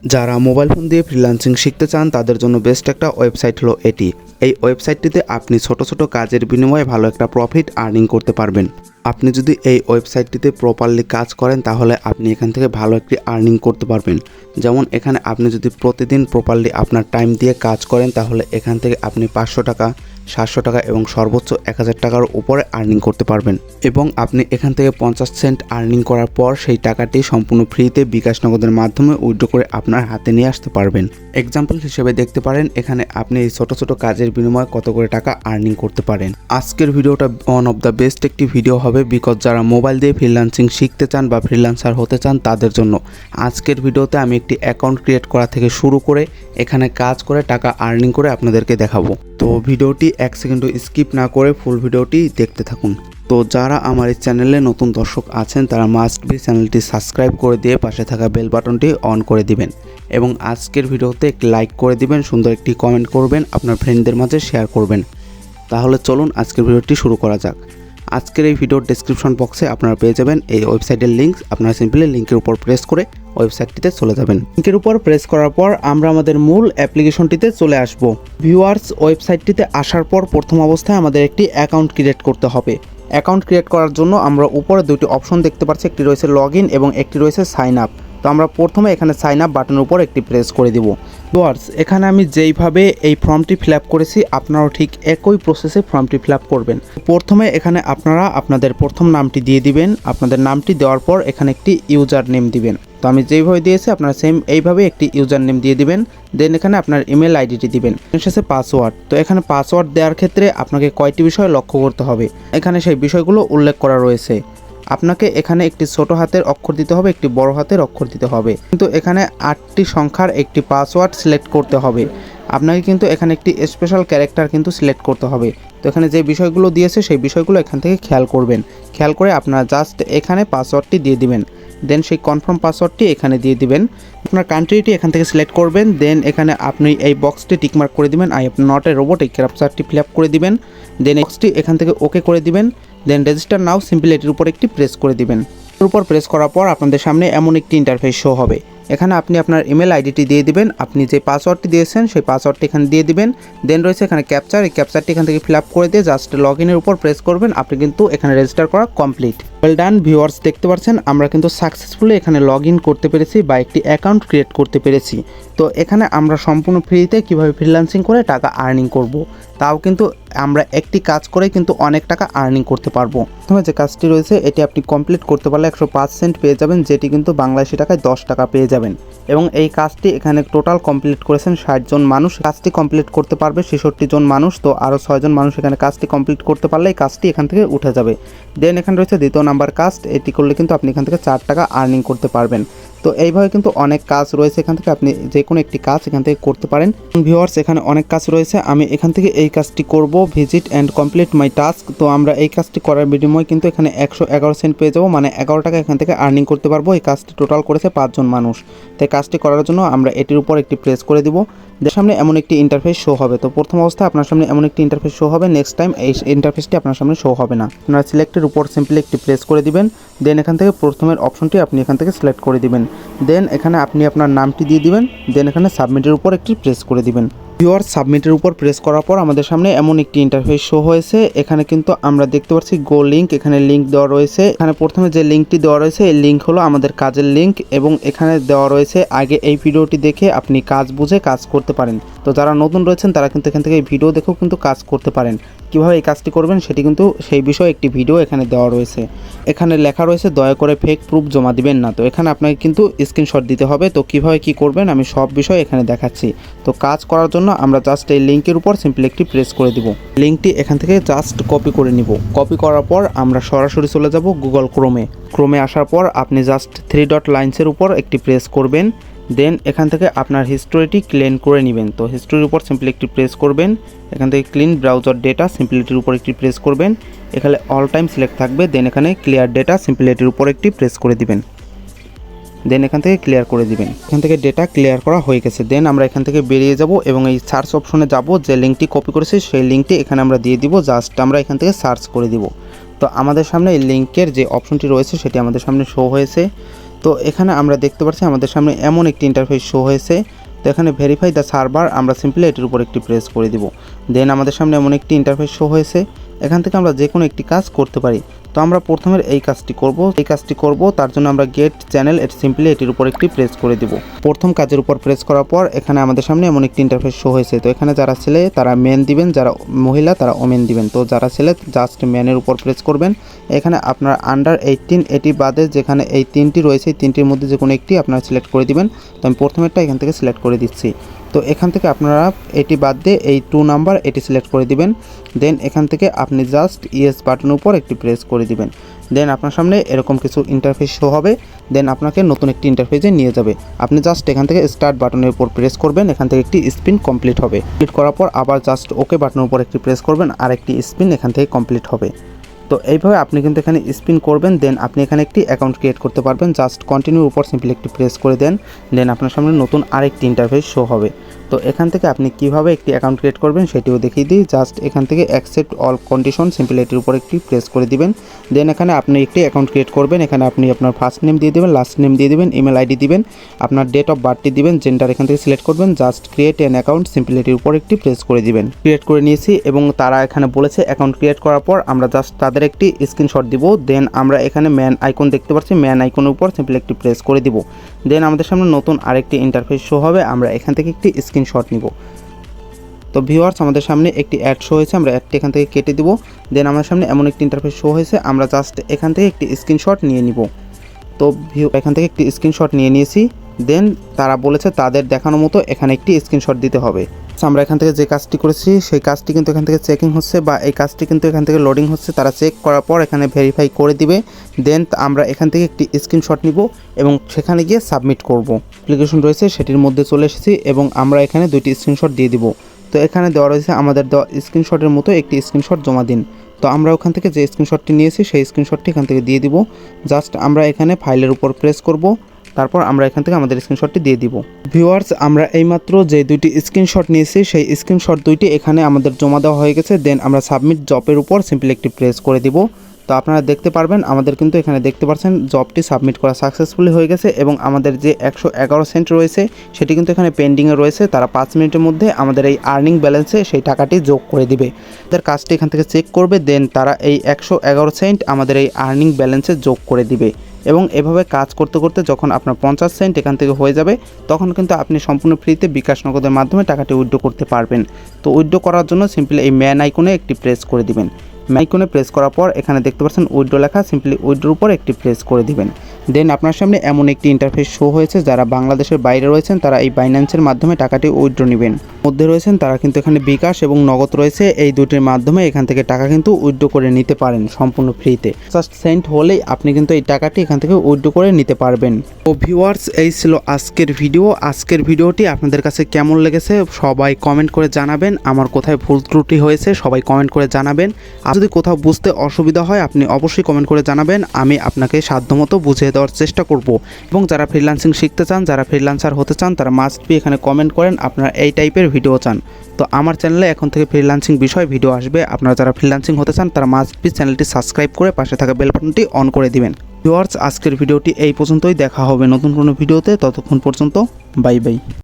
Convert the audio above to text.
যারা mobile phone দিয়ে freelancing শিখতে চান তাদের জন্য বেস্ট একটা ওয়েবসাইট হলো এটি। এই ওয়েবসাইটটিতে আপনি ছোট ছোট কাজের বিনিময়ে ভালো একটা প্রফিট আর্নিং করতে পারবেন। আপনি যদি এই ওয়েবসাইটটিতে প্রপারলি কাজ করেন তাহলে আপনি এখান থেকে ভালো একটি আর্নিং করতে পারবেন। যেমন এখানে আপনি যদি প্রতিদিন প্রপারলি আপনার টাইম দিয়ে কাজ করেন তাহলে এখান থেকে আপনি 500 টাকা, 700 টাকা এবং সর্বোচ্চ 1000 টাকার উপরে আর্নিং করতে পারবেন। এবং আপনি এখান থেকে 50 সেন্ট আর্নিং করার পর সেই টাকাটি সম্পূর্ণ ফ্রিতে বিকাশ নগদের মাধ্যমে উইথড্র করে আপনার হাতে নিয়ে আসতে পারবেন। এক্সাম্পল হিসেবে দেখতে পারেন এখানে আপনি এই ছোট ছোট কাজের বিনিময়ে কত করে টাকা আর্নিং করতে পারেন। আজকের ভিডিওটা ওয়ান অফ দ্য বেস্ট একটি ভিডিও হবে বিকজ যারা মোবাইল দিয়ে ফ্রিল্যান্সিং শিখতে চান বা ফ্রিল্যান্সার হতে চান তাদের জন্য। আজকের ভিডিওতে আমি একটি অ্যাকাউন্ট ক্রিয়েট করা থেকে শুরু করে এখানে কাজ করে টাকা আর্নিং করে আপনাদেরকে দেখাবো। তো ভিডিওটি 1 সেকেন্ডও স্কিপ না করে ফুল ভিডিওটি দেখতে থাকুন। তো যারা আমার এই চ্যানেলে নতুন দর্শক আছেন তারা মাস্ট বি চ্যানেলটি সাবস্ক্রাইব করে দিয়ে পাশে থাকা বেল বাটনটি অন করে দিবেন এবং আজকের ভিডিওতে একটি লাইক করে দিবেন, সুন্দর একটি কমেন্ট করবেন, আপনার ফ্রেন্ডদের মাঝে শেয়ার করবেন। তাহলে চলুন আজকের ভিডিওটি শুরু করা যাক। আজকের এই ভিডিওর ডেসক্রিপশন বক্সে আপনারা পেয়ে যাবেন এই ওয়েবসাইটের লিঙ্ক। আপনারা সিম্পলি লিঙ্কের উপর প্রেস করে ওয়েবসাইটটিতে চলে যাবেন। লিঙ্কের উপর প্রেস করার পর আমরা আমাদের মূল অ্যাপ্লিকেশনটিতে চলে আসব। ভিউয়ার্স, ওয়েবসাইটটিতে আসার পর প্রথম অবস্থায় আমাদের একটি অ্যাকাউন্ট ক্রিয়েট করতে হবে। অ্যাকাউন্ট ক্রিয়েট করার জন্য আমরা উপরে দুটি অপশন দেখতে পাচ্ছি, একটি রয়েছে লগ ইন এবং একটি রয়েছে সাইন আপ। তো আমরা প্রথমে এখানে সাইন আপ বাটনের উপর একটি প্রেস করে দিব। ভিউয়ার্স, এখানে আমি যেইভাবে এই ফর্মটি ফিল আপ করেছি আপনারাও ঠিক একই প্রসেসে ফর্মটি ফিল আপ করবেন। প্রথমে এখানে আপনারা আপনাদের প্রথম নামটি দিয়ে দিবেন। আপনাদের নামটি দেওয়ার পর এখানে একটি ইউজার নেম দিবেন। তো আমি যেইভাবে দিয়েছি আপনারা সেম এইভাবে একটি ইউজার নেম দিয়ে দিবেন। দেন এখানে আপনার ইমেল আইডিটি দিবেন, শেষে পাসওয়ার্ড। তো এখানে পাসওয়ার্ড দেওয়ার ক্ষেত্রে আপনাকে কয়টি বিষয় লক্ষ্য করতে হবে এখানে সেই বিষয়গুলো উল্লেখ করা রয়েছে। আপনাকে এখানে একটি ছোট হাতের অক্ষর দিতে হবে, একটি বড় হাতের অক্ষর দিতে হবে, কিন্তু এখানে 8টি সংখ্যার একটি পাসওয়ার্ড সিলেক্ট করতে হবে। আপনাকে কিন্তু এখানে একটি স্পেশাল ক্যারেক্টার কিন্তু সিলেক্ট করতে হবে। তো এখানে যে বিষয়গুলো দিয়েছে সেই বিষয়গুলো এখান থেকে খেয়াল করবেন। খেয়াল করে আপনারা জাস্ট এখানে পাসওয়ার্ডটি দিয়ে দিবেন। দেন সেই কনফার্ম পাসওয়ার্ডটি এখানে দিয়ে দিবেন। আপনার কান্ট্রিটি এখান থেকে সিলেক্ট করবেন। দেন এখানে আপনি এই বক্সটি টিকমার্ক করে দিবেন, I am not a robot, এই ক্যাপচারটি ফিল আপ করে দিবেন। দেন বক্সটি এখান থেকে ওকে করে দিবেন। দেন রেজিস্টার নাও সিম্পলি এটির উপর একটি প্রেস করে দিবেন। এর উপর প্রেস করার পর আপনাদের সামনে এমন একটি ইন্টারফেস শো হবে। এখানে আপনি আপনার ইমেল আইডিটি দিয়ে দিবেন। আপনি যে পাসওয়ার্ডটি দিয়েছেন সেই পাসওয়ার্ডটি এখানে দিয়ে দিবেন। দেন রয়েছে এখানে ক্যাপচার, এই ক্যাপচারটি এখান থেকে ফিল আপ করে দিয়ে জাস্ট লগ ইনের উপর প্রেস করবেন। আপনি কিন্তু এখানে রেজিস্টার করা কমপ্লিট। ওয়েল ডান ভিউয়ার্স, দেখতে পাচ্ছেন আমরা কিন্তু সাকসেসফুলি এখানে লগ ইন করতে পেরেছি বা একটি অ্যাকাউন্ট ক্রিয়েট করতে পেরেছি। তো এখানে আমরা সম্পূর্ণ ফ্রিতে কীভাবে ফ্রিল্যান্সিং করে টাকা আর্নিং করব, তাও কিন্তু আমরা একটি কাজ করে কিন্তু অনেক টাকা আর্নিং করতে পারবো। প্রথমে যে কাজটি রয়েছে এটি আপনি কমপ্লিট করতে পারলে 105 সেন্ট পেয়ে যাবেন, যেটি কিন্তু বাংলাদেশি টাকায় 10 টাকা পেয়ে যাবেন। এবং এই কাজটি এখানে টোটাল কমপ্লিট করেছেন 60 জন মানুষ। কাজটি কমপ্লিট করতে পারবে 66 জন মানুষ। তো আরও 6 জন মানুষ এখানে কাজটি কমপ্লিট করতে পারলে এই কাজটি এখান থেকে উঠে যাবে। দেন এখানে রয়েছে দ্বিতীয় নাম্বার কাজ, এটি করলে কিন্তু আপনি এখান থেকে 4 টাকা আর্নিং করতে পারবেন। তো এইভাবে কিন্তু অনেক কাজ রয়েছে, এখান থেকে আপনি যে কোনো একটি কাজ এখান থেকে করতে পারেন। ভিউয়ার্স, এখানে অনেক কাজ রয়েছে, আমি এখান থেকে এই কাজটি করব, visit and complete my task. তো আমরা এই কাজটি করার বিনিময়ে কিন্তু এখানে 111 সেন্ট পেয়ে যাবো, মানে 11 টাকা এখান থেকে আর্নিং করতে পারবো। এই কাজটি টোটাল করেছে 5 জন মানুষ। তাই কাজটি করার জন্য আমরা এটির উপর একটি প্রেস করে দিব। সামনে এমন একটি ইন্টারফেস শো হবে। তো প্রথম অবস্থায় আপনার সামনে এমন একটি ইন্টারফেস শো হবে, নেক্সট টাইম এই ইন্টারফেসটি আপনার সামনে শো হবে না। আপনারা সিলেক্টের উপর সিম্পলি একটি প্রেস করে দিবেন। দেন এখান থেকে প্রথমের অপশনটি আপনি এখান থেকে সিলেক্ট করে দিবেন। দেন এখানে আপনি আপনার নামটি দিয়ে দিবেন। দেন এখানে সাবমিটের উপর একটি প্রেস করে দিবেন। ভিউয়ার্স, সাবমিটের উপর প্রেস করার পর আমাদের সামনে এমন একটি ইন্টারফেস শো হয়েছে। এখানে কিন্তু আমরা দেখতে পাচ্ছি গো লিঙ্ক, এখানে লিঙ্ক দেওয়া রয়েছে। এখানে প্রথমে যে লিঙ্কটি দেওয়া রয়েছে এই লিঙ্ক হলো আমাদের কাজের লিঙ্ক এবং এখানে দেওয়া রয়েছে আগে এই ভিডিওটি দেখে আপনি কাজ বুঝে কাজ করতে পারেন। তো যারা নতুন রয়েছেন তারা কিন্তু এখান থেকে এই ভিডিও দেখেও কিন্তু কাজ করতে পারেন। কীভাবে এই কাজটি করবেন সেটি কিন্তু সেই বিষয়ে একটি ভিডিও এখানে দেওয়া রয়েছে। এখানে লেখা রয়েছে দয়া করে ফেক প্রুফ জমা দিবেন না। তো এখানে আপনাকে কিন্তু স্ক্রিনশট দিতে হবে। তো কীভাবে কী করবেন আমি সব বিষয় এখানে দেখাচ্ছি। তো কাজ করার জন্য আমরা জাস্ট এই লিঙ্কের উপর সিম্পলি একটি প্রেস করে দিব। লিঙ্কটি এখান থেকে জাস্ট কপি করে নিব। কপি করার পর আমরা সরাসরি চলে যাব গুগল ক্রোমে আসার পর আপনি জাস্ট 3 ডট লাইন্সের উপর একটি প্রেস করবেন। দেন এখান থেকে আপনার হিস্টোরিটি ক্লিন করে নেবেন। তো হিস্টোরির উপর সিম্পলি একটি প্রেস করবেন। এখান থেকে ক্লিন ব্রাউজার ডেটা সিম্পলিটির উপর একটি প্রেস করবেন। এখানে অল টাইম সিলেক্ট থাকবে। দেন এখানে ক্লিয়ার ডেটা সিম্পলিটির উপর একটি প্রেস করে দিবেন। দেন এখান থেকে ক্লিয়ার করে দিবেন। এখান থেকে ডেটা ক্লিয়ার করা হয়ে গেছে। দেন আমরা এখান থেকে বেরিয়ে যাব এবং এই সার্চ অপশনে যাব। যে লিঙ্কটি কপি করেছি সেই লিঙ্কটি এখানে আমরা দিয়ে দিব। জাস্ট আমরা এখান থেকে সার্চ করে দিব। তো আমাদের সামনে এই লিঙ্কের যে অপশনটি রয়েছে সেটি আমাদের সামনে শো হয়েছে। তো তো এখানে আমরা দেখতে পাচ্ছি আমাদের সামনে এমন একটি ইন্টারফেস শো হয়েছে। তো এখানে ভেরিফাই দ্য সার্ভার, আমরা সিম্পলি এটির উপর একটি প্রেস করে দিব। দেন আমাদের সামনে এমন একটি ইন্টারফেস শো হয়েছে, এখান থেকে আমরা যে কোনো একটি কাজ করতে পারি। তো আমরা প্রথমে এই কাজটি করব। তার জন্য আমরা গেট চ্যানেল সিম্পলি এটির উপর একটি প্রেস করে দিব। প্রথম কাজের উপর প্রেস করার পর এখানে আমাদের সামনে এমন একটি ইন্টারফেস শো হয়েছে। তো এখানে যারা ছেলে তারা মেন দিবেন, যারা মহিলা তারা ওমেন দিবেন। তো যারা ছেলে জাস্ট ম্যানের উপর প্রেস করবেন। এখানে আপনার আন্ডার 18 এটি বাদে যেখানে এই তিনটি রয়েছে, এই তিনটির মধ্যে যে কোনো একটি আপনারা সিলেক্ট করে দিবেন। তো আমি প্রথমেরটা এখান থেকে সিলেক্ট করে দিচ্ছি। তো এখান থেকে আপনারা এটি বাদ দিয়ে এই 2 নাম্বার এটি সিলেক্ট করে দিবেন। দেন এখান থেকে আপনি জাস্ট ইয়েস বাটনের উপর একটি প্রেস করে দিবেন। দেন আপনার সামনে এরকম কিছু ইন্টারফেস শো হবে। দেন আপনাকে নতুন একটি ইন্টারফেসে নিয়ে যাবে। আপনি জাস্ট এখান থেকে স্টার্ট বাটনের উপর প্রেস করবেন, এখান থেকে একটি স্পিন কমপ্লিট হবে। কমপ্লিট করার পর আবার জাস্ট ওকে বাটনের উপর একটি প্রেস করবেন, আর একটি স্পিন এখান থেকে কমপ্লিট হবে। তো এইভাবে আপনি কিন্তু এখানে স্পিন করবেন। দেন আপনি এখানে একটি অ্যাকাউন্ট ক্রিয়েট করতে পারবেন। জাস্ট কন্টিনিউর উপর সিম্পলি একটি প্রেস করে দেন। দেন আপনার সামনে নতুন আরেকটি ইন্টারফেস শো হবে। তো এখান থেকে আপনি কিভাবে একটি অ্যাকাউন্ট ক্রিয়েট করবেন সেটিও দেখিয়ে দিই। জাস্ট এখান থেকে অ্যাকসেপ্ট অল কন্ডিশন সিম্পলি এটির উপর একটি প্রেস করে দিবেন। দেন এখানে আপনি একটি অ্যাকাউন্ট ক্রিয়েট করবেন। এখানে আপনি আপনার ফার্স্ট নেম দিয়ে দেবেন, লাস্ট নেম দিয়ে দেবেন, ইমেল আইডি দিবেন, আপনার ডেট অফ বার্থটি দিবেন, জেন্ডার এখান থেকে সিলেক্ট করবেন। Just create an account simply এটির উপর একটি প্রেস করে দিবেন। ক্রিয়েট করে নিয়েছি এবং তারা এখানে বলেছে অ্যাকাউন্ট ক্রিয়েট করার পর আমরা জাস্ট তাদের একটি স্ক্রিনশট দিব। দেন আমরা এখানে ম্যান আইকন দেখতে পাচ্ছি, ম্যান আইকনের উপর সিম্পলি একটি প্রেস করে দিব। দেন আমাদের সামনে নতুন আরেকটি ইন্টারফেস শো হবে। আমরা এখান থেকে একটি স্ক্রিনশট নিব। তো ভিউয়ার্স আমাদের সামনে একটি অ্যাড শো হয়েছে, আমরা অ্যাডটি এখান থেকে কেটে দিব। দেন আমাদের সামনে এমন একটি ইন্টারফেস শো হয়েছে, আমরা জাস্ট এখান থেকে একটি স্ক্রিনশট নিয়ে নিব। তো এখান থেকে একটি স্ক্রিনশট নিয়ে নিয়েছি। দেন তারা বলেছে তাদের দেখানো মতো এখানে একটি স্ক্রিনশট দিতে হবে। আমরা এখান থেকে যে কাজটি করেছি সেই কাজটি কিন্তু এখান থেকে চেকিং হচ্ছে, বা এই কাজটি কিন্তু এখান থেকে লোডিং হচ্ছে। তারা চেক করার পর এখানে ভেরিফাই করে দিবে। দেন আমরা এখান থেকে একটি স্ক্রিনশট নিব এবং সেখানে গিয়ে সাবমিট করব। অ্যাপ্লিকেশন রয়েছে সেটির মধ্যে চলে এসেছি এবং আমরা এখানে দুইটি স্ক্রিনশট দিয়ে দিব। তো এখানে দেওয়া রয়েছে আমাদের দেওয়া স্ক্রিনশটের মতো একটি স্ক্রিনশট জমা দিন। তো আমরা ওখান থেকে যে স্ক্রিনশটটি নিয়েছি সেই স্ক্রিনশটটি এখান থেকে দিয়ে দিব। জাস্ট আমরা এখানে ফাইলের উপর প্রেস করব, তারপর আমরা এখান থেকে আমাদের স্ক্রিনশটটি দিয়ে দিব। ভিউয়ার্স আমরা এইমাত্র যে দুইটি স্ক্রিনশট নিয়েছি সেই স্ক্রিনশট দুইটি এখানে আমাদের জমা দেওয়া হয়ে গেছে। দেন আমরা সাবমিট জবের উপর সিম্পলি একটি প্রেস করে দিব। তো আপনারা দেখতে পারবেন আমাদের কিন্তু এখানে দেখতে পাচ্ছেন জবটি সাবমিট করা সাকসেসফুলি হয়ে গেছে এবং আমাদের যে 111 সেন্ট রয়েছে সেটি কিন্তু এখানে পেন্ডিংয়ে রয়েছে। তারা 5 মিনিটের মধ্যে আমাদের এই আর্নিং ব্যালেন্সে সেই টাকাটি যোগ করে দিবে। তাদের কাজটি এখান থেকে চেক করবে, দেন তারা এই 111 সেন্ট আমাদের এই আর্নিং ব্যালেন্সে যোগ করে দিবে। এবং এভাবে কাজ করতে করতে যখন আপনার 50 সেন্ট এখান থেকে হয়ে যাবে তখন কিন্তু আপনি সম্পূর্ণ ফ্রিতে বিকাশ নগদের মাধ্যমে টাকাটি উইথড্র করতে পারবেন। তো উইথড্র করার জন্য সিম্পলি এই ম্যান আইকনে একটি প্রেস করে দিবেন। আইকনে প্রেস করার পর এখানে দেখতে পাচ্ছেন উইথড্র লেখা, সিম্পলি উইথড্রর উপর একটি প্রেস করে দিবেন। দেন আপনার সামনে এমন একটি ইন্টারফেস শো হয়েছে, যারা বাংলাদেশের বাইরে রয়েছেন তারা এই বাইন্যান্সের মাধ্যমে টাকাটি উইথড্র নেবেন। মধ্যে রয়েছেন তারা কিন্তু এখানে বিকাশ এবং নগদ রয়েছে, এই দুটির মাধ্যমে এখান থেকে টাকা কিন্তু উইথড্র করে নিতে পারেন সম্পূর্ণ ফ্রিতে। জাস্ট সেন্ট হলেই আপনি কিন্তু এই টাকাটি এখান থেকে উইথড্র করে নিতে পারবেন। তো ভিউয়ার্স এই ছিল আজকের ভিডিও। আজকের ভিডিওটি আপনাদের কাছে কেমন লেগেছে সবাই কমেন্ট করে জানাবেন। আমার কোথায় ভুল ত্রুটি হয়েছে সবাই কমেন্ট করে জানাবেন। আর যদি কোথাও বুঝতে অসুবিধা হয় আপনি অবশ্যই কমেন্ট করে জানাবেন, আমি আপনাকে সাধ্যমতো বুঝিয়ে দেওয়ার চেষ্টা করব। এবং যারা ফ্রিল্যান্সিং শিখতে চান, যারা ফ্রিল্যান্সার হতে চান তারা মাস্ট বি এখানে কমেন্ট করেন আপনারা এই টাইপের ভিডিও চান। তো আমার চ্যানেলে এখন থেকে ফ্রিল্যান্সিং বিষয়ে ভিডিও আসবে। আপনারা যারা ফ্রিল্যান্সিং হতে চান তারা মাস্ট বি চ্যানেলটি সাবস্ক্রাইব করে পাশে থাকা বেল বাটনটি অন করে দিবেন। ভিউয়ার্স আজকের ভিডিওটি এই পর্যন্তই, দেখা হবে নতুন কোনো ভিডিওতে। ততক্ষণ পর্যন্ত বাই বাই।